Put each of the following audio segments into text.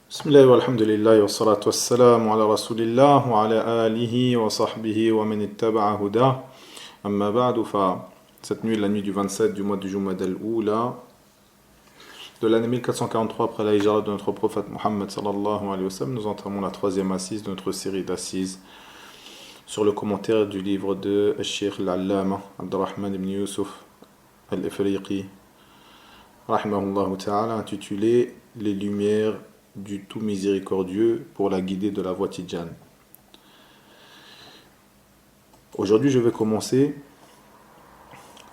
Bismillah wa alhamdulillah wa salatu wassalamu ala rasulillah wa ala alihi wa sahbihi wa man ittaba'a huda. Amma ba'du cette nuit, la nuit du 27 du mois du Jumad al-Oula de l'année 1443 après la hijra de notre prophète Muhammad sallallahu alayhi wa sallam, nous entamons la troisième assise de notre série d'assises sur le commentaire du livre de Cheikh al-Allama Abdurrahman ibn Yusuf al-Ifriqi rahimahullah ta'ala, intitulé Les lumières du tout miséricordieux pour la guider de la voie tidjane. Aujourd'hui, je vais commencer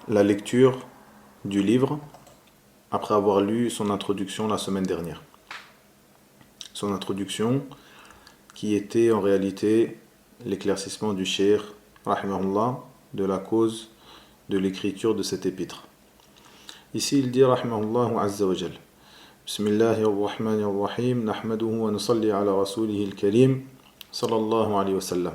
la lecture du livre après avoir lu son introduction la semaine dernière. Son introduction qui était en réalité l'éclaircissement du cheikh rahimahullah de la cause de l'écriture de cet épître. Ici, il dit rahimahullah azza wa jal. Bismillahir Rahmanir Rahim, nahmaduhu wa nusalli ala rasulihil karim, sallallahu alayhi wa sallam.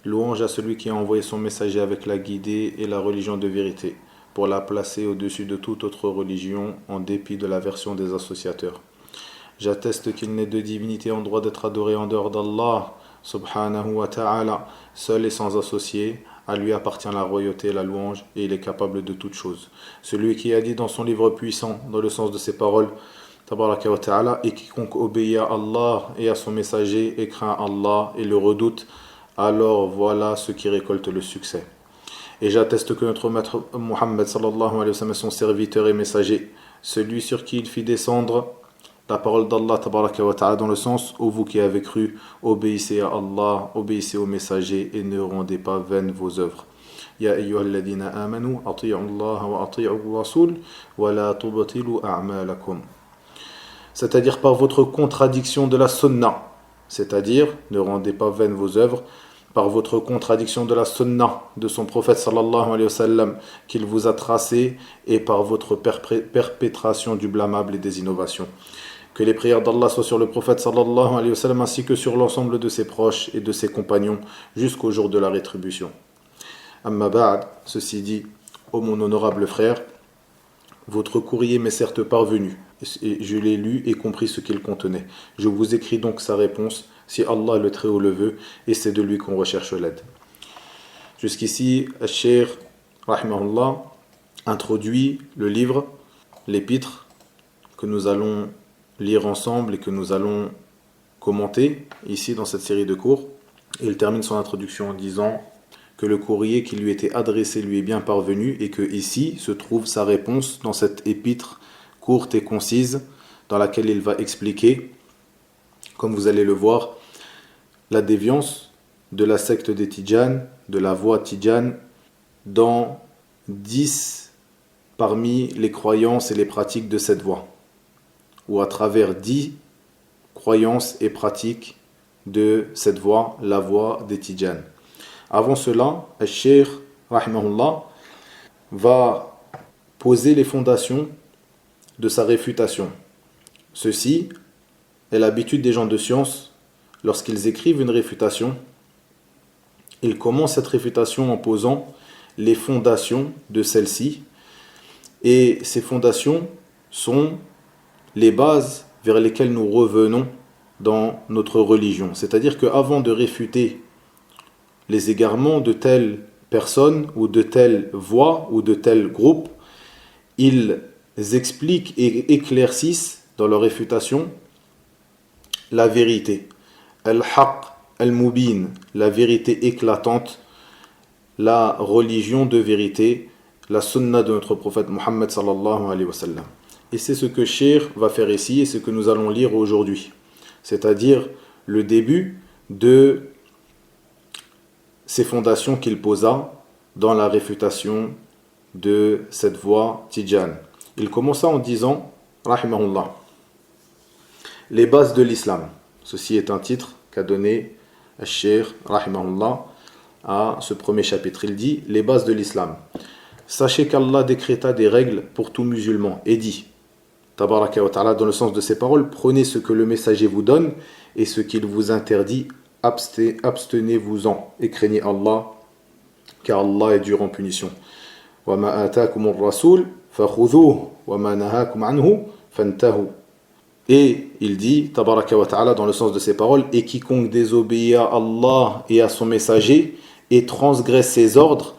Louange à celui qui a envoyé son messager avec la guidée et la religion de vérité, pour la placer au-dessus de toute autre religion, en dépit de l'aversion des associateurs. J'atteste qu'il n'est de divinité en droit d'être adoré en dehors d'Allah, subhanahu wa ta'ala, seul et sans associé. À lui appartient la royauté et la louange, et il est capable de toutes choses. Celui qui a dit dans son livre puissant, dans le sens de ses paroles, tabaraka wa ta'ala, et quiconque obéit à Allah et à son messager et craint Allah et le redoute, alors voilà ceux qui récoltent le succès. Et j'atteste que notre maître Muhammad sallallahu alayhi wa sallam est son serviteur et messager, celui sur qui il fit descendre la parole d'Allah tabaraka wa ta'ala, dans le sens où vous qui avez cru, obéissez à Allah, obéissez au messager et ne rendez pas vaines vos œuvres. Ya ayyuhalladhina amanu, ati'u Allah wa ati'u rasul, wa la tubtilu a'malakum. C'est-à-dire par votre contradiction de la sunna, c'est-à-dire ne rendez pas vaines vos œuvres, par votre contradiction de la sunna de son prophète sallallahu alayhi wa sallam qu'il vous a tracé, et par votre perpétration du blâmable et des innovations. Que les prières d'Allah soient sur le prophète sallallahu alayhi wa sallam ainsi que sur l'ensemble de ses proches et de ses compagnons jusqu'au jour de la rétribution. Amma ba'd, ceci dit, ô mon honorable frère, votre courrier m'est certes parvenu, et je l'ai lu et compris ce qu'il contenait. Je vous écris donc sa réponse, si Allah le Très-Haut le veut, et c'est de lui qu'on recherche l'aide. Jusqu'ici, Cheikh rahimahullah introduit le livre, l'épître, que nous allons lire ensemble et que nous allons commenter ici dans cette série de cours. Et il termine son introduction en disant que le courrier qui lui était adressé lui est bien parvenu, et que ici se trouve sa réponse dans cette épître courte et concise dans laquelle il va expliquer, comme vous allez le voir, la déviance de la secte des Tidjanes, de la voie Tidjane, dans 10 parmi les croyances et les pratiques de cette voie, ou à travers 10 croyances et pratiques de cette voie, la voie des Tidjanes. Avant cela, Al-Cheikh rahimahullah va poser les fondations de sa réfutation. Ceci est l'habitude des gens de science. Lorsqu'ils écrivent une réfutation, ils commencent cette réfutation en posant les fondations de celle-ci, et ces fondations sont les bases vers lesquelles nous revenons dans notre religion. C'est-à-dire qu'avant de réfuter les égarements de telle personne ou de telle voie ou de tel groupe, ils expliquent et éclaircissent dans leur réfutation la vérité. Al-Haqq al-Mubin, la vérité éclatante, la religion de vérité, la sunna de notre prophète Muhammad sallallahu alayhi wa sallam. Et c'est ce que Cheikh va faire ici et ce que nous allons lire aujourd'hui. C'est-à-dire le début de ces fondations qu'il posa dans la réfutation de cette voie Tidjane. Il commença en disant, rahimahullah, les bases de l'islam. Ceci est un titre qu'a donné Cheikh rahimahullah à ce premier chapitre. Il dit, les bases de l'islam. Sachez qu'Allah décréta des règles pour tout musulman et dit, tabaraka wa ta'ala, dans le sens de ses paroles, prenez ce que le messager vous donne et ce qu'il vous interdit, abstenez-vous-en et craignez Allah, car Allah est dur en punition. Wa ma atakumur rasul fakhudhuhu wa ma nahakum anhu fantahu. Et il dit, tabaraka wa ta'ala, dans le sens de ces paroles, et quiconque désobéit à Allah et à son messager et transgresse ses ordres,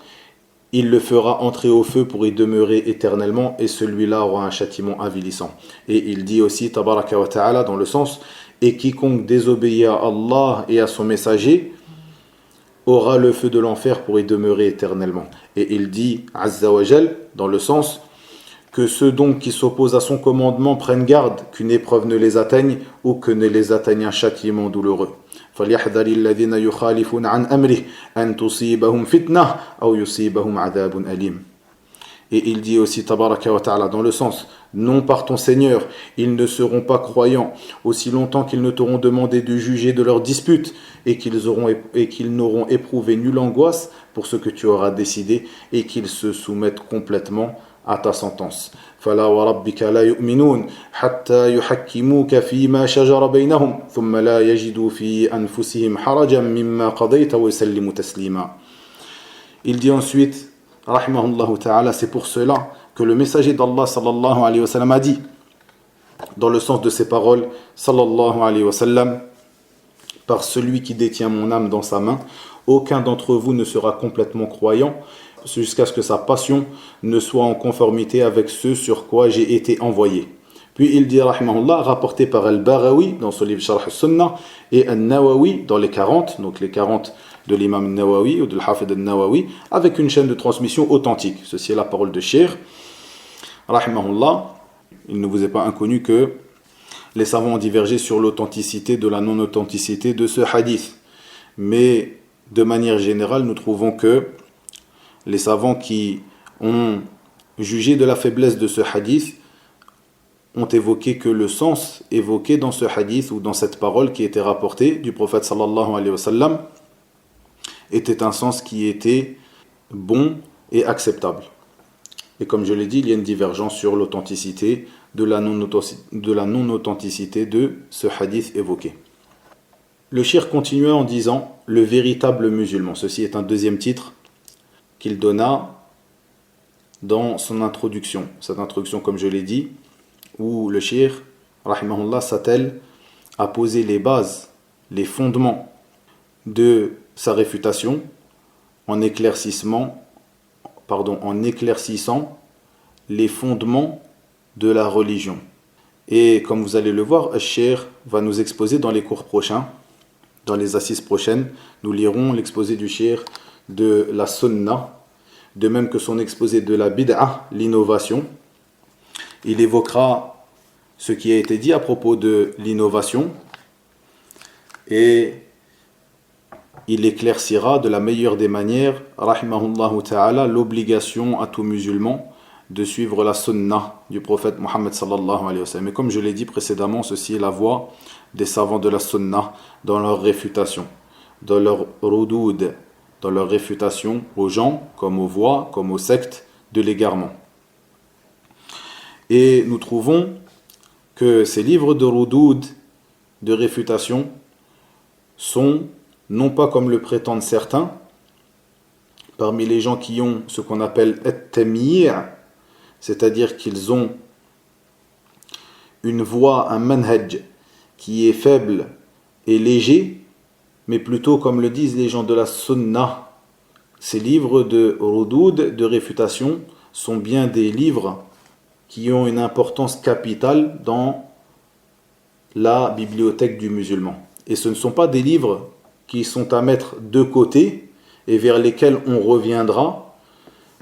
il le fera entrer au feu pour y demeurer éternellement, et celui-là aura un châtiment avilissant. Et il dit aussi, tabaraka wa ta'ala, dans le sens, et quiconque désobéit à Allah et à son messager aura le feu de l'enfer pour y demeurer éternellement. Et il dit, azza wa jal, dans le sens, que ceux donc qui s'opposent à son commandement prennent garde qu'une épreuve ne les atteigne ou que ne les atteigne un châtiment douloureux. فَلْيَحْذَرِ الَّذِينَ يُخَالِفُونَ عَنْ أَمْرِهِ أَنْ تُصِيبَهُمْ فِتْنَةٌ أَوْ يُصِيبَهُمْ عَذَابٌ أَلِيمٌ. Et il dit aussi, tabaraka wa ta'ala, dans le sens, non par ton Seigneur, ils ne seront pas croyants, aussi longtemps qu'ils ne t'auront demandé de juger de leurs disputes, et qu'ils n'auront éprouvé nulle angoisse pour ce que tu auras décidé, et qu'ils se soumettent complètement à ta sentence. فلا وربك لا يؤمنون حتى يحكموك فيما شجر بينهم ثم لا يجدوا في أنفسهم حرجا مما قضيت ويسلموا تسليما. Il dit ensuite, rahimahullah ta'ala, c'est pour cela que le messager d'Allah sallallahu alayhi wa sallam a dit, dans le sens de ses paroles, sallallahu alayhi wa sallam, par celui qui détient mon âme dans sa main, aucun d'entre vous ne sera complètement croyant jusqu'à ce que sa passion ne soit en conformité avec ce sur quoi j'ai été envoyé. Puis il dit, rahimahullah, rapporté par Al-Barawi dans son livre Sharh al-Sunnah et Al-Nawawi dans les 40, donc les 40 de l'imam Nawawi ou de l'Hafid al-Nawawi, avec une chaîne de transmission authentique. Ceci est la parole de Cheikh, rahimahullah. Il ne vous est pas inconnu que les savants ont divergé sur l'authenticité de la non-authenticité de ce hadith. Mais de manière générale, nous trouvons que les savants qui ont jugé de la faiblesse de ce hadith ont évoqué que le sens évoqué dans ce hadith ou dans cette parole qui était rapportée du prophète sallallahu alayhi wa sallam était un sens qui était bon et acceptable. Et comme je l'ai dit, il y a une divergence sur l'authenticité de la non-authenticité de ce hadith évoqué. Le shir continuait en disant « Le véritable musulman ». Ceci est un deuxième titre qu'il donna dans son introduction. Cette introduction, comme je l'ai dit, où le shir, rahimahullah, s'attelle à poser les bases, les fondements de sa réfutation en éclaircissant les fondements de la religion. Et comme vous allez le voir, Al-Shir va nous exposer dans les cours prochains, dans les assises prochaines, nous lirons l'exposé du Shir de la Sunnah, de même que son exposé de la Bid'ah, l'innovation. Il évoquera ce qui a été dit à propos de l'innovation et il éclaircira de la meilleure des manières, rahimahullahu ta'ala, l'obligation à tout musulman de suivre la sunnah du prophète Mohammed sallallahu alayhi wa sallam. Et comme je l'ai dit précédemment, ceci est la voie des savants de la sunnah dans leur réfutation, dans leur rudoud, dans leur réfutation aux gens, comme aux voies, comme aux sectes de l'égarement. Et nous trouvons que ces livres de rudoud, de réfutation, sont, non pas comme le prétendent certains, parmi les gens qui ont ce qu'on appelle at-tamyi', c'est-à-dire qu'ils ont une voie, un manhaj qui est faible et léger, mais plutôt comme le disent les gens de la sunnah. Ces livres de rudoud, de réfutation, sont bien des livres qui ont une importance capitale dans la bibliothèque du musulman. Et ce ne sont pas des livres qui sont à mettre de côté et vers lesquels on reviendra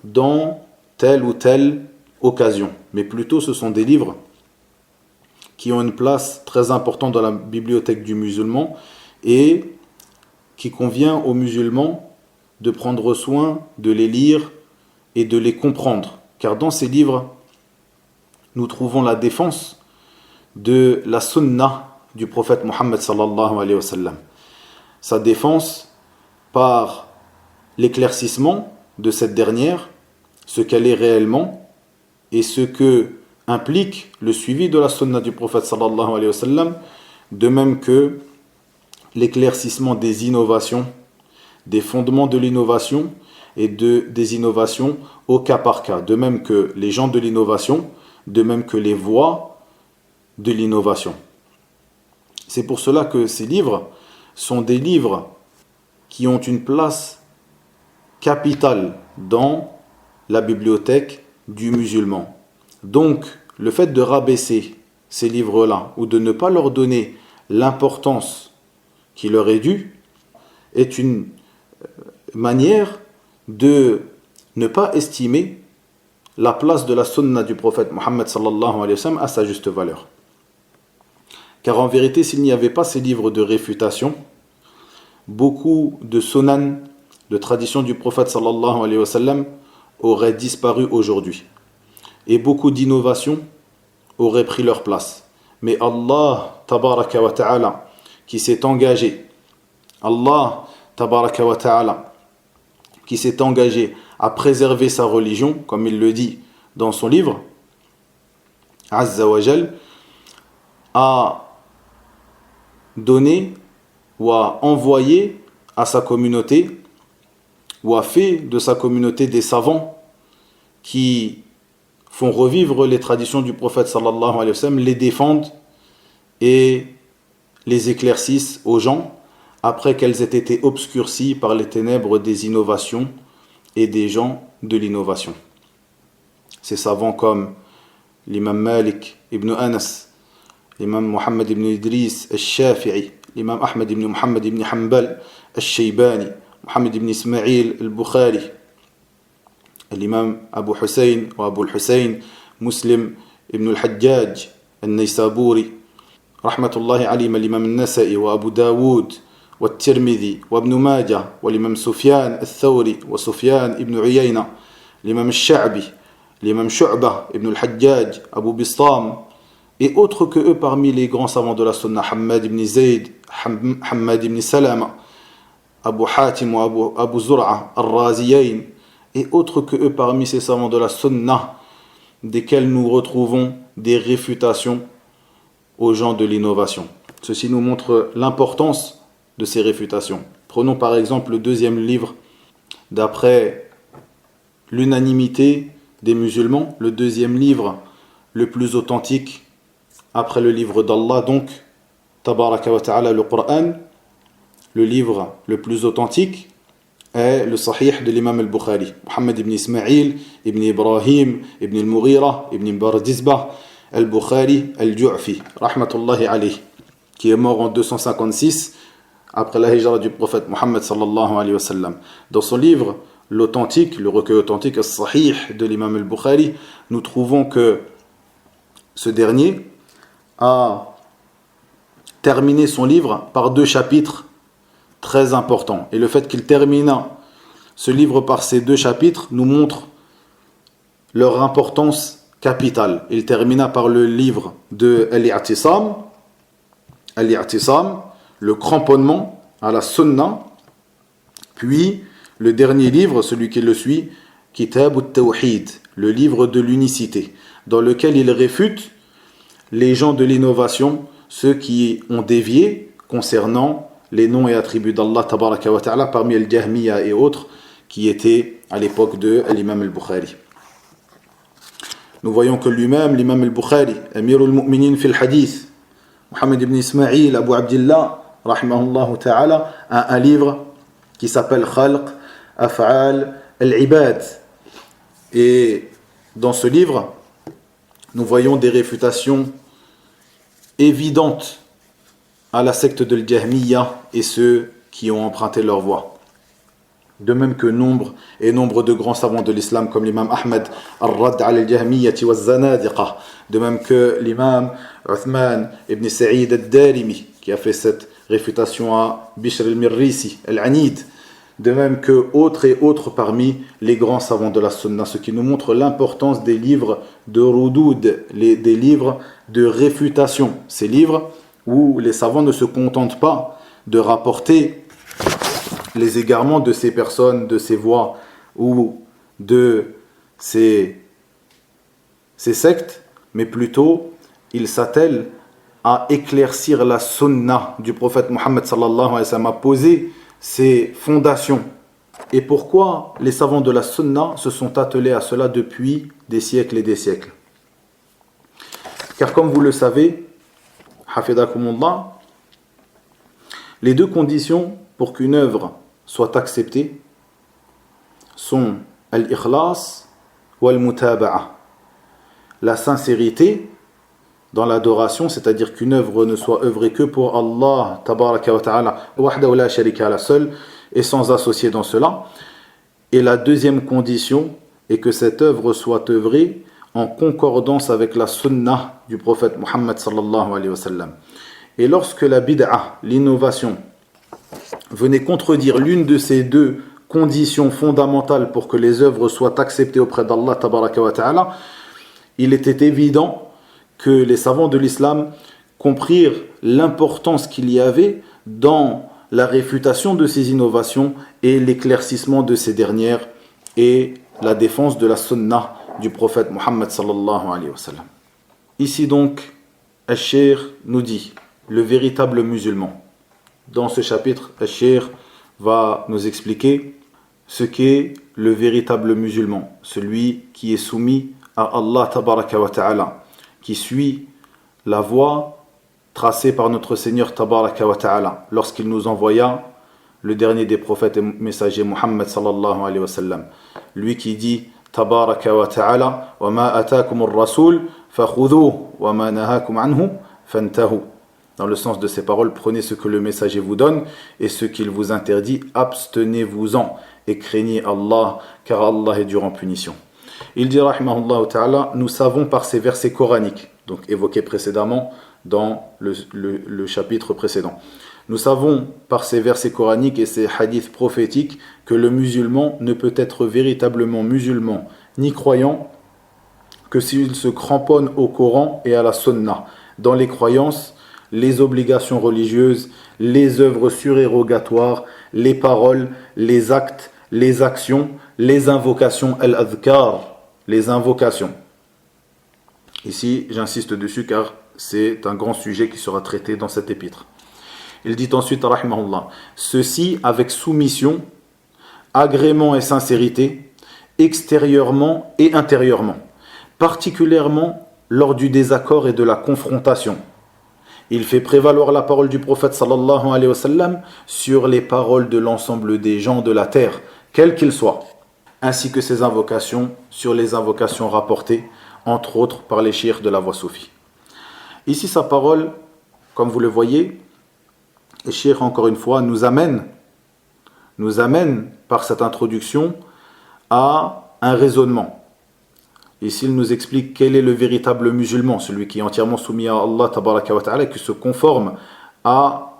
dans telle ou telle occasion. Mais plutôt ce sont des livres qui ont une place très importante dans la bibliothèque du musulman et qui convient aux musulmans de prendre soin de les lire et de les comprendre. Car dans ces livres, nous trouvons la défense de la sunnah du prophète Mohammed sallallahu alayhi wa sallam. Sa défense par l'éclaircissement de cette dernière, ce qu'elle est réellement et ce que implique le suivi de la sunna du prophète sallallahu alayhi wa sallam, de même que l'éclaircissement des innovations, des fondements de l'innovation et des innovations au cas par cas, de même que les gens de l'innovation, de même que les voies de l'innovation. C'est pour cela que ces livres sont des livres qui ont une place capitale dans la bibliothèque du musulman. Donc, le fait de rabaisser ces livres-là ou de ne pas leur donner l'importance qui leur est due est une manière de ne pas estimer la place de la sunna du prophète Mohammed sallallahu alayhi wa sallam à sa juste valeur. Car en vérité, s'il n'y avait pas ces livres de réfutation, beaucoup de sunan, de traditions du prophète sallallahu alayhi wa sallam auraient disparu aujourd'hui. Et beaucoup d'innovations auraient pris leur place. Mais Allah, tabaraka wa ta'ala, qui s'est engagé, Allah, tabaraka wa ta'ala, qui s'est engagé à préserver sa religion, comme il le dit dans son livre, Azza wa Jal, a donné ou a envoyé à sa communauté ou a fait de sa communauté des savants qui font revivre les traditions du prophète sallallahu alayhi wa sallam, les défendent et les éclaircissent aux gens après qu'elles aient été obscurcies par les ténèbres des innovations et des gens de l'innovation. Ces savants comme l'imam Malik ibn Anas, l'imam Muhammad ibn Idris al-Shafi'i, l'imam Ahmed ibn Muhammad ibn Hanbal al-Shaybani, Muhammad ibn Ismail al-Bukhari, l'imam Abu Hussein ou Abu al-Hussein, Muslim ibn al-Hajjaj al-Naysaburi, rahmatullahi alayhim, l'imam al-Nasa'i wa Abu Dawood والترمذي وابن ماجه والإمام سفيان الثوري وسفيان ابن عيينة l'imam الشعبي l'imam شعبة ابن الحجاج أبو بسطام et autres que eux parmi les grands savants de la sunna, Hammad ibn Zayd, Hammad ibn Salama, Abu Hatim ou Abu Zur'a al-Raziyayn, et autres que eux parmi ces savants de la sunna, desquels nous retrouvons des réfutations aux gens de l'innovation. Ceci nous montre l'importance de ces réfutations. Prenons par exemple le deuxième livre, d'après l'unanimité des musulmans, le deuxième livre le plus authentique après le livre d'Allah, donc tabaraka wa ta'ala, le Coran. Le livre le plus authentique est le Sahih de l'imam al-Bukhari, Muhammad ibn Ismail ibn Ibrahim ibn al-Mughira ibn Bardizbah al-Bukhari al-Ju'fi rahmatullahi alayh, qui est mort en 256 après la hijra du prophète Mohammed sallallahu alayhi wa sallam. Dans son livre, l'authentique, le recueil authentique, le Sahih de l'imam al-Bukhari, nous trouvons que ce dernier a terminé son livre par 2 chapitres très importants. Et le fait qu'il termina ce livre par ces 2 chapitres nous montre leur importance capitale. Il termina par le livre de Al-I'tisam, le cramponnement à la sunna, puis le dernier livre, celui qui le suit, Kitab al-Tawhid, le livre de l'unicité, dans lequel il réfute les gens de l'innovation, ceux qui ont dévié concernant les noms et attributs d'Allah tabaraka wa ta'ala, parmi al-Jahmiya et autres qui étaient à l'époque de l'imam al-Bukhari. Nous voyons que lui-même, l'imam al-Bukhari, Amir al-Mu'minin fil hadith, Muhammad ibn Ismail, Abu Abdillah, rahimahullah ta'ala, a un livre qui s'appelle Khalq Af'al al-Ibad. Et dans ce livre, nous voyons des réfutations évidentes à la secte de l'Jahmiya et ceux qui ont emprunté leur voie. De même que nombre de grands savants de l'islam comme l'imam Ahmed al-Radd al-Jahmiyyati wa zanadiqa, de même que l'imam Uthman ibn Sa'id al-Darimi qui a fait cette réfutation à Bishr al-Mirrisi al-Anid, de même que autres parmi les grands savants de la sunna, ce qui nous montre l'importance des livres de rudoud, des livres de réfutation, ces livres où les savants ne se contentent pas de rapporter les égarements de ces personnes, de ces voies ou de ces sectes, mais plutôt ils s'attellent à éclaircir la sunna du prophète Mohammed sallallahu alayhi wa sallam, à poser ses fondations. Et pourquoi les savants de la sunna se sont attelés à cela depuis des siècles et des siècles? Car comme vous le savez, Hafidakumullah, les deux conditions pour qu'une œuvre soit acceptée sont al-ikhlas ou al-mutaba'a. La sincérité dans l'adoration, c'est-à-dire qu'une œuvre ne soit œuvrée que pour Allah, tabaraka wa ta'ala, wahdahu la sharika la seul, et sans associer dans cela. Et la deuxième condition est que cette œuvre soit œuvrée en concordance avec la sunnah du prophète Muhammad sallallahu alayhi wa sallam. Et lorsque la bid'a, l'innovation, venait contredire l'une de ces deux conditions fondamentales pour que les œuvres soient acceptées auprès d'Allah tabaraka wa ta'ala, il était évident que les savants de l'islam comprirent l'importance qu'il y avait dans la réfutation de ces innovations et l'éclaircissement de ces dernières et la défense de la sunnah du prophète Muhammad sallallahu alayhi wa sallam. Ici donc, Al-Cheikh nous dit, le véritable musulman. Dans ce chapitre, Al-Cheikh va nous expliquer ce qu'est le véritable musulman, celui qui est soumis à Allah tabaraka wa ta'ala, qui suit la voie tracée par notre Seigneur tabaraka wa ta'ala lorsqu'il nous envoya le dernier des prophètes et messagers Muhammad sallallahu alayhi wa sallam, lui qui dit tabaraka wa ta'ala wa ma atakum ar-rasul fakhudhuhu wa ma nahakum anhu fantahu, dans le sens de ces paroles, prenez ce que le messager vous donne et ce qu'il vous interdit, abstenez-vous-en et craignez Allah, car Allah est dur en punition. Il dit rahimahullah ta'ala, nous savons par ces versets coraniques, donc évoqués précédemment dans le chapitre précédent, nous savons par ces versets coraniques et ces hadiths prophétiques que le musulman ne peut être véritablement musulman ni croyant que s'il se cramponne au Coran et à la Sunna, dans les croyances, les obligations religieuses, les œuvres surérogatoires, les paroles, les actes, les actions, les invocations, al-adhkar, les invocations. Ici, j'insiste dessus car c'est un grand sujet qui sera traité dans cet épître. Il dit ensuite, rahimahullah, ceci avec soumission, agrément et sincérité, extérieurement et intérieurement, particulièrement lors du désaccord et de la confrontation. Il fait prévaloir la parole du prophète sallallahu alayhi wa sallam sur les paroles de l'ensemble des gens de la terre, quels qu'ils soient, ainsi que ses invocations sur les invocations rapportées, entre autres par les cheikh de la voie soufie. Ici, sa parole, comme vous le voyez, le cheikh, encore une fois, nous amène par cette introduction à un raisonnement. Ici, il nous explique quel est le véritable musulman, celui qui est entièrement soumis à Allah tabaraka wa ta'ala et qui se conforme à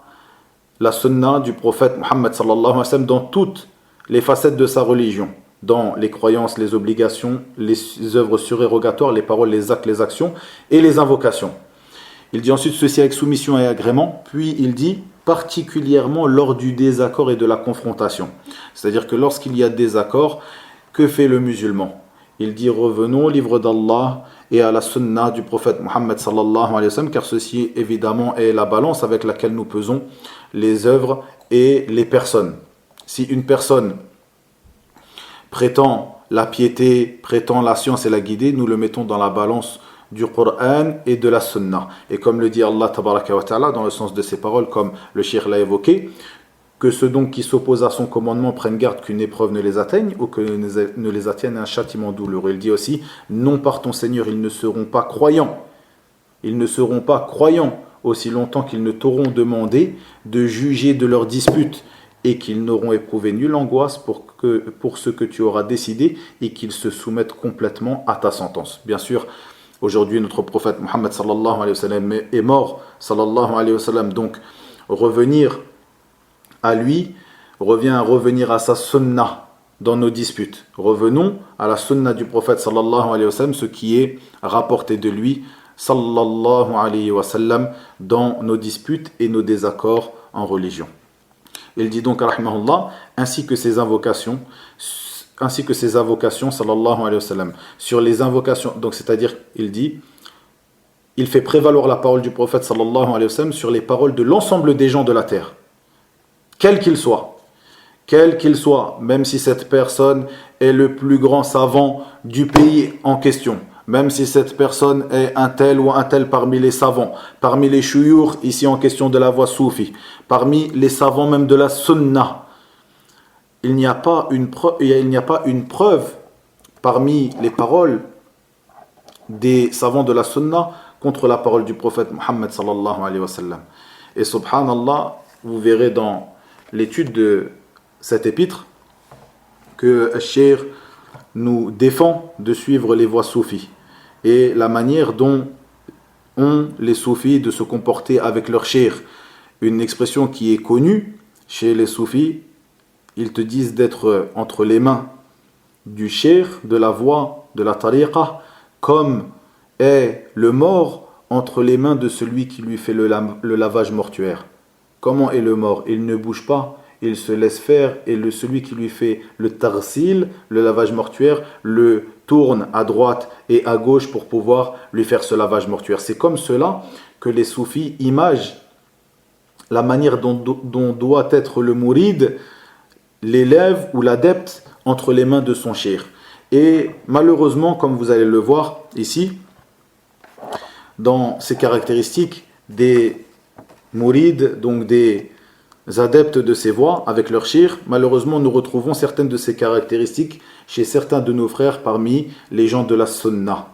la sunna du prophète Muhammad sallallahu alayhi wa sallam dans toutes les facettes de sa religion, dans les croyances, les obligations, les œuvres surérogatoires, les paroles, les actes, les actions et les invocations. Il dit ensuite ceci avec soumission et agrément, puis il dit particulièrement lors du désaccord et de la confrontation. C'est-à-dire que lorsqu'il y a désaccord, que fait le musulman ? Il dit revenons au livre d'Allah et à la sunna du prophète Muhammad sallallahu alayhi wa sallam, car ceci évidemment est la balance avec laquelle nous pesons les œuvres et les personnes. Si une personne prétend la piété, prétend la science et la guidée, nous le mettons dans la balance du Coran et de la sunna. Et comme le dit Allah tabaraka wa ta'ala dans le sens de ces paroles, comme le cheikh l'a évoqué, que ceux donc qui s'opposent à son commandement prennent garde qu'une épreuve ne les atteigne ou que ne les atteigne un châtiment douloureux. Il dit aussi, non par ton Seigneur, ils ne seront pas croyants. Ils ne seront pas croyants aussi longtemps qu'ils ne t'auront demandé de juger de leurs disputes et qu'ils n'auront éprouvé nulle angoisse pour ce que tu auras décidé et qu'ils se soumettent complètement à ta sentence. Bien sûr, aujourd'hui notre prophète Muhammad sallallahu alayhi wa sallam est mort, sallallahu alayhi wa sallam, donc revenir à lui revient à revenir à sa sunna dans nos disputes. Revenons à la sunna du prophète sallallahu alayhi wa sallam, ce qui est rapporté de lui sallallahu alayhi wa sallam dans nos disputes et nos désaccords en religion. Il dit donc rahimahullah, ainsi que ses invocations sallallahu alayhi wa sallam. Sur les invocations, donc c'est-à-dire il dit, il fait prévaloir la parole du prophète sallallahu alayhi wa sallam sur les paroles de l'ensemble des gens de la terre, quel qu'il soit, même si cette personne est le plus grand savant du pays en question, même si cette personne est un tel ou un tel parmi les savants, parmi les shuyukh, ici en question de la voie soufi, parmi les savants même de la sunna, il n'y a pas une preuve parmi les paroles des savants de la sunna contre la parole du prophète Muhammad sallallahu alayhi wa sallam. Et subhanallah, vous verrez dans l'étude de cet épître que Cheikh nous défend de suivre les voies soufis et la manière dont ont les soufis de se comporter avec leur cheikh. Une expression qui est connue chez les soufis, ils te disent d'être entre les mains du cheikh, de la voie, de la tariqa, comme est le mort entre les mains de celui qui lui fait le lavage mortuaire. Comment est le mort? Il ne bouge pas, il se laisse faire, et celui qui lui fait le tarsil, le lavage mortuaire, le tourne à droite et à gauche pour pouvoir lui faire ce lavage mortuaire. C'est comme cela que les soufis imagent la manière dont doit être le mouride, l'élève ou l'adepte entre les mains de son cheikh. Et malheureusement, comme vous allez le voir ici, dans ces caractéristiques des mourides, donc des adeptes de ces voies avec leur cheikh, malheureusement nous retrouvons certaines de ces caractéristiques chez certains de nos frères parmi les gens de la sunna.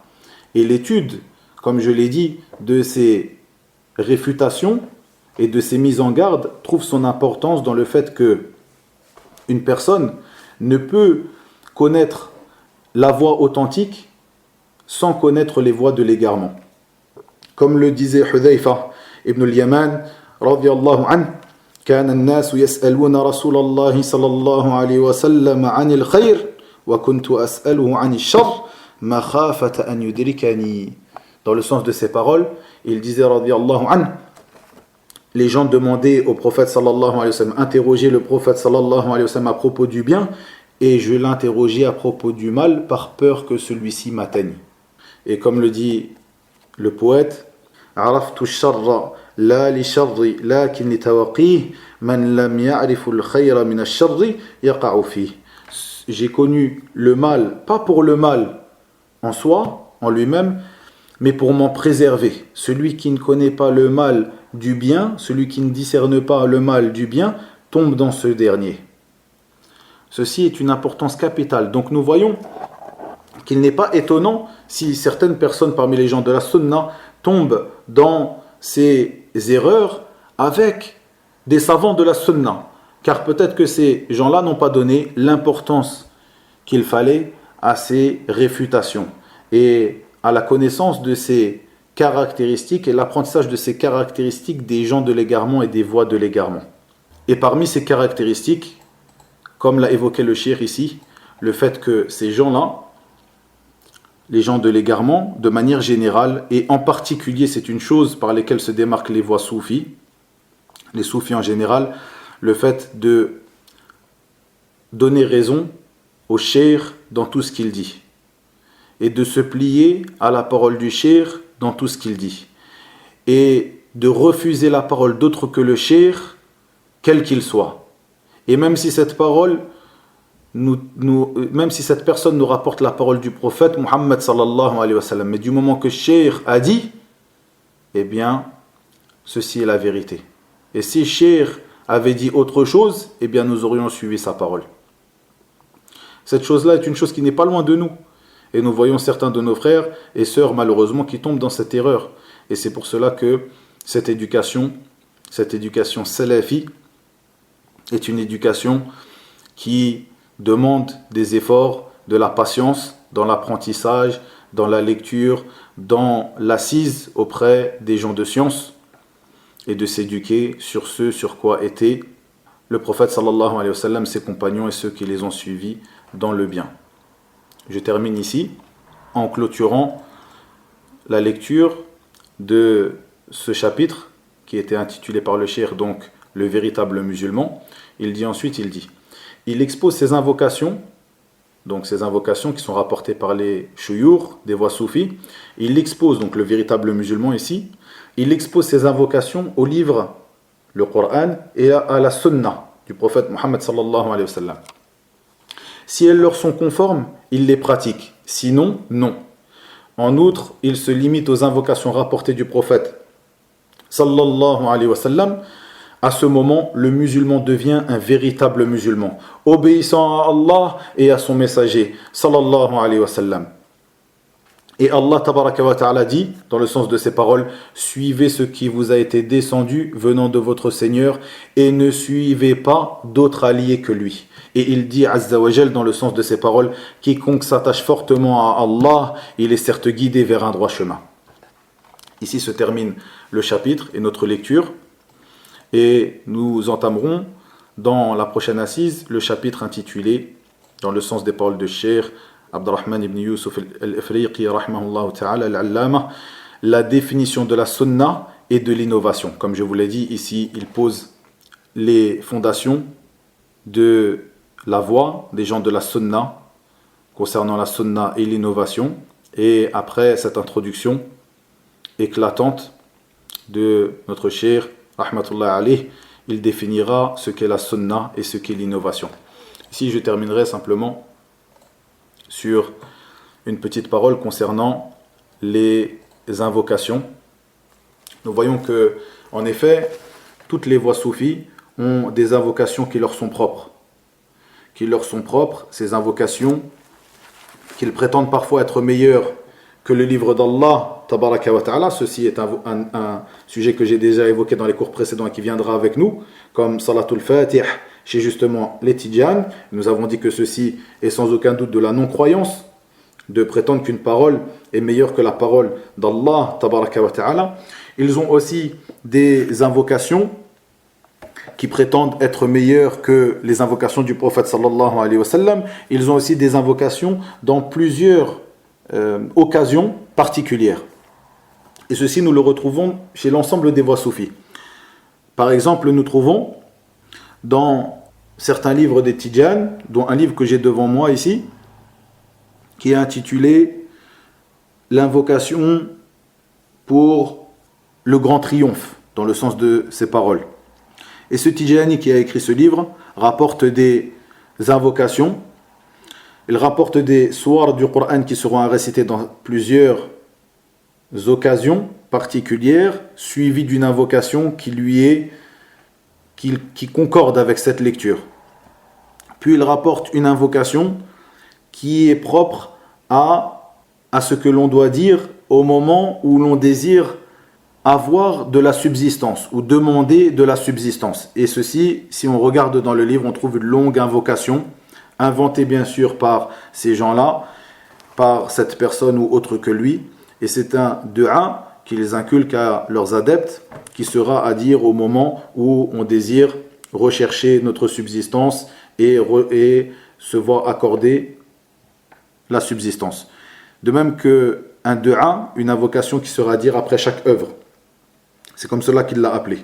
Et l'étude, comme je l'ai dit, de ces réfutations et de ces mises en garde trouve son importance dans le fait que une personne ne peut connaître la voie authentique sans connaître les voies de l'égarement. Comme le disait Hudhayfa ibn al-Yaman radiyallahu anhu, كان الناس يسألون رسول الله صلى الله عليه وسلم عن الخير وكنت أسأله عن الشر مخافة أن يدركني. Dans le sens de ces paroles, il disait radiyallahu anhu, les gens demandaient au prophète sallallahu alayhi wa sallam, interrogeaient le prophète sallallahu alayhi wa sallam à propos du bien, et je l'interrogeais à propos du mal par peur que celui-ci m'atteigne. Et comme le dit le poète, عرفت الشر لا لشر لكن لتوقيه من لم يعرف الخير من الشر يقع فيه. J'ai connu le mal, pas pour le mal en soi, en lui-même, mais pour m'en préserver. Celui qui ne connaît pas le mal du bien, celui qui ne discerne pas le mal du bien, tombe dans ce dernier. Ceci est une importance capitale. Donc nous voyons qu'il n'est pas étonnant si certaines personnes parmi les gens de la sunna tombent dans ces erreurs avec des savants de la sunna. Car peut-être que ces gens-là n'ont pas donné l'importance qu'il fallait à ces réfutations et à la connaissance de ces caractéristiques et l'apprentissage de ces caractéristiques des gens de l'égarement et des voies de l'égarement. Et parmi ces caractéristiques, comme l'a évoqué le cheikh ici, le fait que ces gens-là, les gens de l'égarement, de manière générale, et en particulier, c'est une chose par laquelle se démarquent les voies soufis, les soufis en général, le fait de donner raison au cheikh dans tout ce qu'il dit, et de se plier à la parole du cheikh dans tout ce qu'il dit, et de refuser la parole d'autre que le cheikh, quel qu'il soit. Et même si cette parole, même si cette personne nous rapporte la parole du prophète Muhammad sallallahu alayhi wa sallam, mais du moment que Cheikh a dit, eh bien, ceci est la vérité. Et si Cheikh avait dit autre chose, eh bien, nous aurions suivi sa parole. Cette chose-là est une chose qui n'est pas loin de nous. Et nous voyons certains de nos frères et sœurs, malheureusement, qui tombent dans cette erreur. Et c'est pour cela que cette éducation salafi, est une éducation qui demande des efforts, de la patience dans l'apprentissage, dans la lecture, dans l'assise auprès des gens de science et de s'éduquer sur ce sur quoi étaient le prophète sallallahu alayhi wa sallam, ses compagnons et ceux qui les ont suivis dans le bien. Je termine ici en clôturant la lecture de ce chapitre qui était intitulé par le cheikh, donc le véritable musulman. Il expose ses invocations, donc ces invocations qui sont rapportées par les shuyukh des voies soufis. Il expose donc le véritable musulman ici. Il expose ses invocations au livre, le Coran, et à la sunna du prophète Muhammad sallallahu alayhi wa sallam. Si elles leur sont conformes, il les pratique. Sinon, non. En outre, il se limite aux invocations rapportées du prophète sallallahu alayhi wa sallam, à ce moment, le musulman devient un véritable musulman, obéissant à Allah et à son messager sallallahu alayhi wa sallam. Et Allah tabaraka wa ta'ala dit, dans le sens de ces paroles, suivez ce qui vous a été descendu venant de votre Seigneur et ne suivez pas d'autres alliés que lui. Et il dit azza wa jal dans le sens de ces paroles, quiconque s'attache fortement à Allah, il est certes guidé vers un droit chemin. Ici se termine le chapitre et notre lecture, et nous entamerons dans la prochaine assise le chapitre intitulé, dans le sens des paroles de Cheikh Abdurrahman ibn Yusuf al-Afriqi rahimahullah ta'ala al-Allama, la définition de la sunna et de l'innovation. Comme je vous l'ai dit, ici il pose les fondations de la voie des gens de la sunna concernant la sunna et l'innovation, et après cette introduction éclatante de notre cheikh rahmatullah alayh, il définira ce qu'est la sunna et ce qu'est l'innovation. Ici je terminerai simplement sur une petite parole concernant les invocations. Nous voyons que, en effet, toutes les voies soufis ont des invocations qui leur sont propres. Ces invocations, qu'ils prétendent parfois être meilleures que le livre d'Allah, tabaraka wa ta'ala. Ceci est un sujet que j'ai déjà évoqué dans les cours précédents et qui viendra avec nous, comme Salatul Fatih, chez justement les Tidjanes. Nous avons dit que ceci est sans aucun doute de la non-croyance, de prétendre qu'une parole est meilleure que la parole d'Allah, tabaraka wa ta'ala. Ils ont aussi des invocations qui prétendent être meilleures que les invocations du prophète sallallahu alayhi wa sallam. Ils ont aussi des invocations dans plusieurs occasions particulières. Et ceci, nous le retrouvons chez l'ensemble des voies soufis. Par exemple, nous trouvons dans certains livres des Tidjanes, dont un livre que j'ai devant moi ici, qui est intitulé « L'invocation pour le grand triomphe », dans le sens de ces paroles. Et ce Tidjani qui a écrit ce livre rapporte des invocations. Il rapporte des sourates du Coran qui seront récitées dans plusieurs occasions particulières, suivies d'une invocation qui concorde avec cette lecture. Puis il rapporte une invocation qui est propre à ce que l'on doit dire au moment où l'on désire avoir de la subsistance ou demander de la subsistance. Et ceci, si on regarde dans le livre, on trouve une longue invocation, inventée bien sûr par ces gens-là, par cette personne ou autre que lui. Et c'est un dua qu'ils inculquent à leurs adeptes, qui sera à dire au moment où on désire rechercher notre subsistance et se voir accorder la subsistance. De même qu'un dua, une invocation qui sera à dire après chaque œuvre. C'est comme cela qu'il l'a appelé.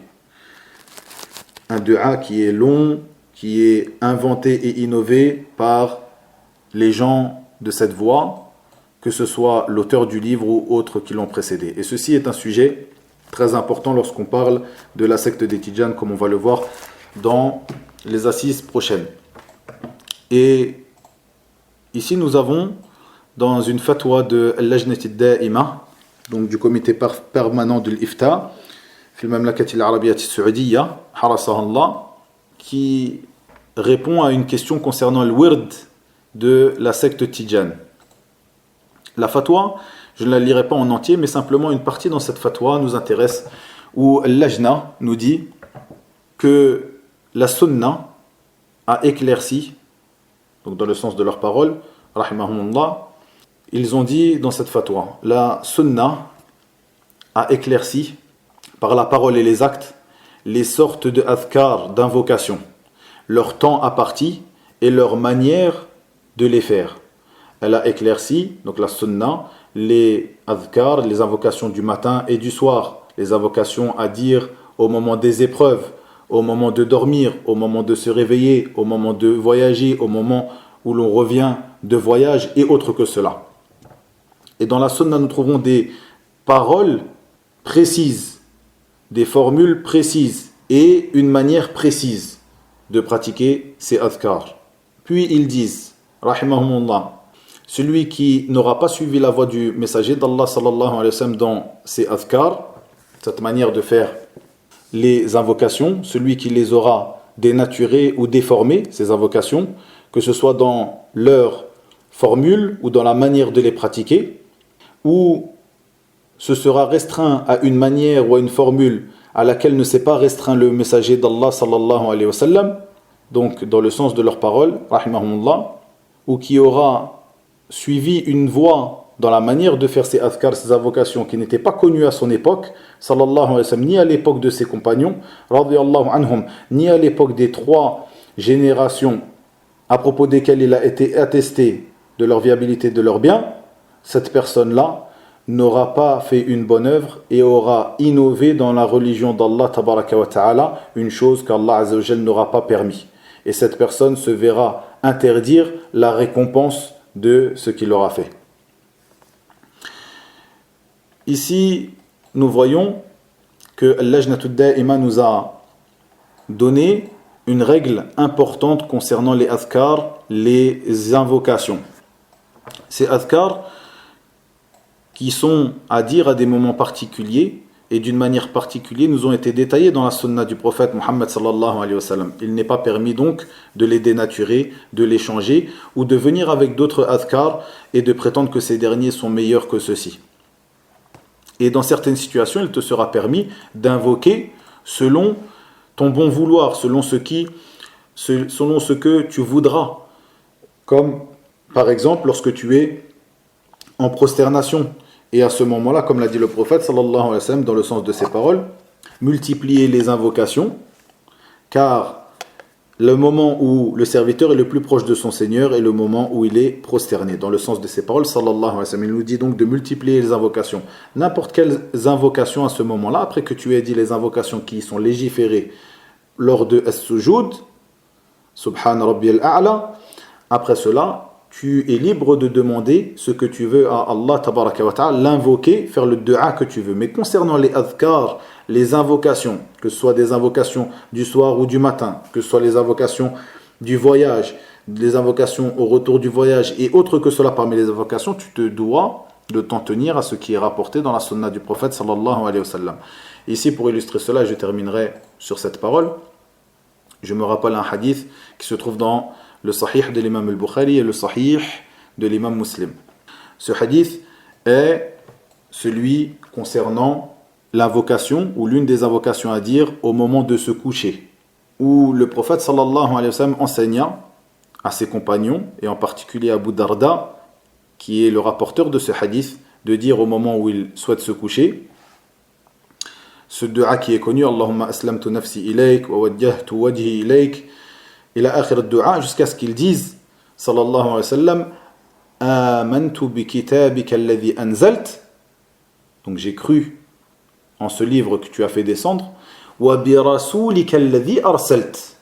Un dua qui est long, qui est inventé et innové par les gens de cette voie, que ce soit l'auteur du livre ou autres qui l'ont précédé. Et ceci est un sujet très important lorsqu'on parle de la secte des Tidjanes, comme on va le voir dans les assises prochaines. Et ici nous avons, dans une fatwa de Al-Lajnat al-Da'ima, donc du comité permanent de l'Ifta, في المملكة العربية السعودية حرسها الله, qui répond à une question concernant le wird de la secte Tidjane. La fatwa, je ne la lirai pas en entier, mais simplement une partie dans cette fatwa nous intéresse, où l'Ajna nous dit que la sunna a éclairci, donc dans le sens de leurs paroles, rahimahumullah, ils ont dit dans cette fatwa, la sunna a éclairci par la parole et les actes les sortes de adhkar, d'invocations, leur temps imparti et leur manière de les faire. Elle a éclairci, donc la sunna, les adhkar, les invocations du matin et du soir, les invocations à dire au moment des épreuves, au moment de dormir, au moment de se réveiller, au moment de voyager, au moment où l'on revient de voyage et autres que cela. Et dans la sunna, nous trouvons des paroles précises, des formules précises et une manière précise de pratiquer ces adhkar. Puis ils disent, rahimahumullah, celui qui n'aura pas suivi la voie du messager d'Allah sallallahu alayhi wa sallam dans ses adhkar, cette manière de faire les invocations, celui qui les aura dénaturées ou déformées, ces invocations, que ce soit dans leur formule ou dans la manière de les pratiquer, ou ce sera restreint à une manière ou à une formule à laquelle ne s'est pas restreint le messager d'Allah sallallahu alayhi wa sallam, donc dans le sens de leurs paroles, rahimahumullah, ou qui aura suivi une voie dans la manière de faire ces adhkar, ces invocations qui n'étaient pas connues à son époque, sallallahu alayhi wa sallam, ni à l'époque de ses compagnons, radiyallahu anhum, ni à l'époque des 3 générations à propos desquelles il a été attesté de leur viabilité, de leur bien, cette personne-là n'aura pas fait une bonne œuvre et aura innové dans la religion d'Allah tabaraka wa ta'ala, une chose qu'Allah azza wa jalla n'aura pas permis. Et cette personne se verra interdire la récompense de ce qu'il aura fait. Ici, nous voyons que Al-Lajnatud Da'ima nous a donné une règle importante concernant les adhkar, les invocations. Ces adhkar qui sont à dire à des moments particuliers et d'une manière particulière nous ont été détaillés dans la sunna du prophète Muhammad sallallahu alayhi wa sallam. Il n'est pas permis donc de les dénaturer, de les changer ou de venir avec d'autres adhkar et de prétendre que ces derniers sont meilleurs que ceux-ci. Et dans certaines situations, il te sera permis d'invoquer selon ton bon vouloir, selon ce que tu voudras. Comme par exemple lorsque tu es en prosternation. Et à ce moment-là, comme l'a dit le prophète sallallahu alayhi wa sallam dans le sens de ses paroles, multiplier les invocations, car le moment où le serviteur est le plus proche de son Seigneur est le moment où il est prosterné. Dans le sens de ses paroles, sallallahu alayhi wa sallam, il nous dit donc de multiplier les invocations. N'importe quelles invocations à ce moment-là, après que tu aies dit les invocations qui sont légiférées lors de as-sujud, subhan rabbiyal a'la, après cela, tu es libre de demander ce que tu veux à Allah tabaraka wa ta'ala, l'invoquer, faire le dua que tu veux. Mais concernant les adhkar, les invocations, que ce soit des invocations du soir ou du matin, que ce soit les invocations du voyage, les invocations au retour du voyage et autres que cela parmi les invocations, tu te dois de t'en tenir à ce qui est rapporté dans la sunna du prophète sallallahu alayhi wa sallam. Ici, pour illustrer cela, je terminerai sur cette parole. Je me rappelle un hadith qui se trouve dans le sahih de l'imam al-Bukhari et le sahih de l'imam Muslim. Ce hadith est celui concernant l'invocation ou l'une des invocations à dire au moment de se coucher, où le prophète sallallahu alayhi wa sallam enseigna à ses compagnons et en particulier à Abu Darda, qui est le rapporteur de ce hadith, de dire au moment où il souhaite se coucher ce dua qui est connu, Allahumma aslamtu nafsi ilayk wa wajjahtu wajhi ilayk ila akhir dua, jusqu'à ce qu'ils disent sallallahu alayhi wa sallam amantu bi kitabika alladhi anzalt, donc j'ai cru en ce livre que tu as fait descendre, wa bi rasulika alladhi arsalt,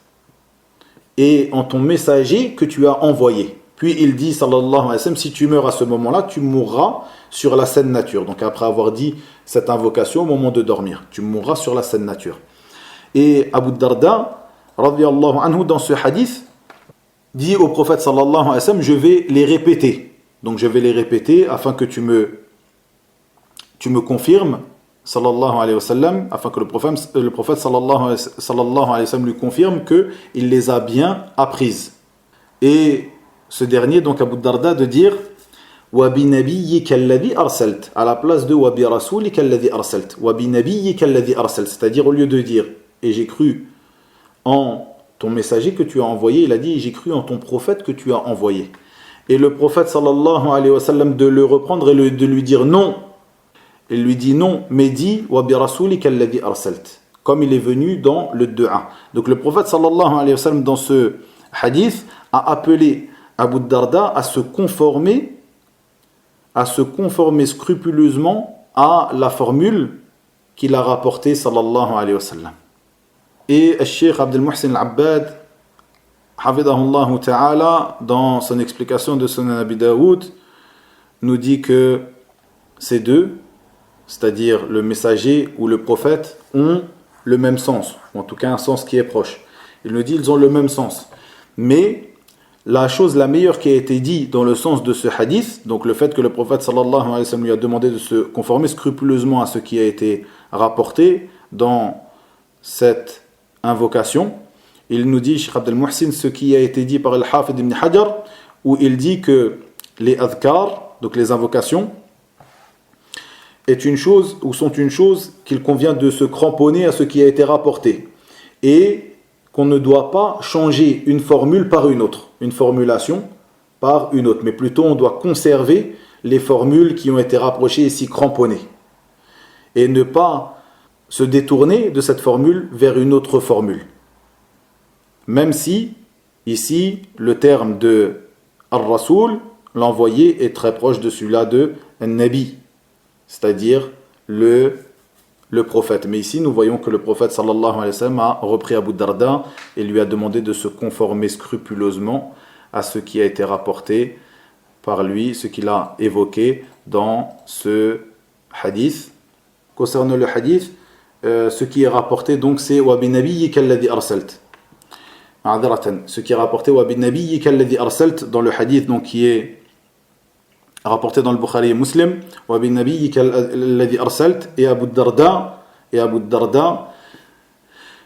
et en ton messager que tu as envoyé. Puis il dit sallallahu alayhi wa sallam, si tu meurs à ce moment-là, tu mourras sur la saine nature. Donc après avoir dit cette invocation au moment de dormir, tu mourras sur la saine nature. Et Abu Darda radiyallahu anhu dans ce hadith dit au prophète sallallahu alayhi wa sallam, je vais les répéter. Donc je vais les répéter afin que tu me confirmes sallallahu alayhi wa sallam, afin que le prophète sallallahu alayhi wa sallam lui confirme qu'il les a bien apprises. Et ce dernier, donc Abu Darda, de dire wa bi nabiyyika alladhi arsalt à la place de wa bi rasulika alladhi arsalt, wa bi nabiyyika alladhi arsalt, c'est-à-dire au lieu de dire et j'ai cru en ton messager que tu as envoyé, il a dit j'ai cru en ton prophète que tu as envoyé. Et le prophète sallallahu alayhi wa sallam de le reprendre et de lui dire non. Il lui dit non, mais dit wa bi rasulika alladhi arsalt, comme il est venu dans le dua. Donc le prophète sallallahu alayhi wa sallam dans ce hadith a appelé Abu Darda à se conformer scrupuleusement à la formule qu'il a rapportée sallallahu alayhi wa sallam. Et le Cheikh Abdel Muhsin Al-Abbad hafidahullah ta'ala dans son explication de Sunan Abi Daoud nous dit que ces deux, c'est-à-dire le messager ou le prophète, ont le même sens, ou en tout cas un sens qui est proche. Il nous dit ils ont le même sens, mais la chose la meilleure qui a été dite dans le sens de ce hadith, donc le fait que le prophète sallallahu alayhi wa sallam lui a demandé de se conformer scrupuleusement à ce qui a été rapporté dans cette invocation, il nous dit, Cheikh Abdel Muhsin, ce qui a été dit par Al-Hafid ibn Hajar, où il dit que les adhkar, donc les invocations, est une chose, ou sont une chose qu'il convient de se cramponner à ce qui a été rapporté. Et qu'on ne doit pas changer une formule par une autre, une formulation par une autre, mais plutôt on doit conserver les formules qui ont été rapprochées et s'y cramponner. Et ne pas se détourner de cette formule vers une autre formule. Même si, ici, le terme de Ar-Rasoul, l'envoyé, est très proche de celui-là de Nabi, c'est-à-dire le prophète. Mais ici, nous voyons que le prophète sallallahu alayhi wa sallam a repris Abu Darda et lui a demandé de se conformer scrupuleusement à ce qui a été rapporté par lui, ce qu'il a évoqué dans ce hadith. Concernant le hadith, ce qui est rapporté, donc, c'est « Wa bi nabiyyika alladhi arsalt ». Ce qui est rapporté « Wa bi nabiyyika alladhi arsalt » dans le hadith, donc, qui est rapporté dans le Bukhari et Muslim, wa bin nabiyyika alladhi arsalt, et Abu Darda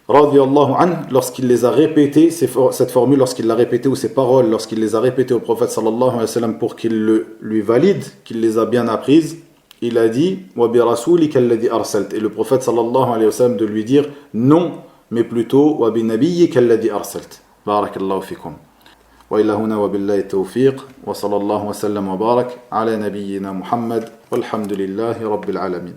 radiyallahu anhu, lorsqu'il les a répétés, cette formule, lorsqu'il l'a répétée, ou ces paroles, lorsqu'il les a répétées au prophète sallallahu alayhi wa sallam pour qu'il lui valide, qu'il les a bien apprises, il a dit wa bi rasulika alladhi arsalt, et le prophète sallallahu alayhi wa sallam de lui dire non, mais plutôt wa bin nabiyyika alladhi arsalt. Barakallahu fikum. وإلى هنا وبالله التوفيق وصلى الله وسلم وبارك على نبينا محمد والحمد لله رب العالمين.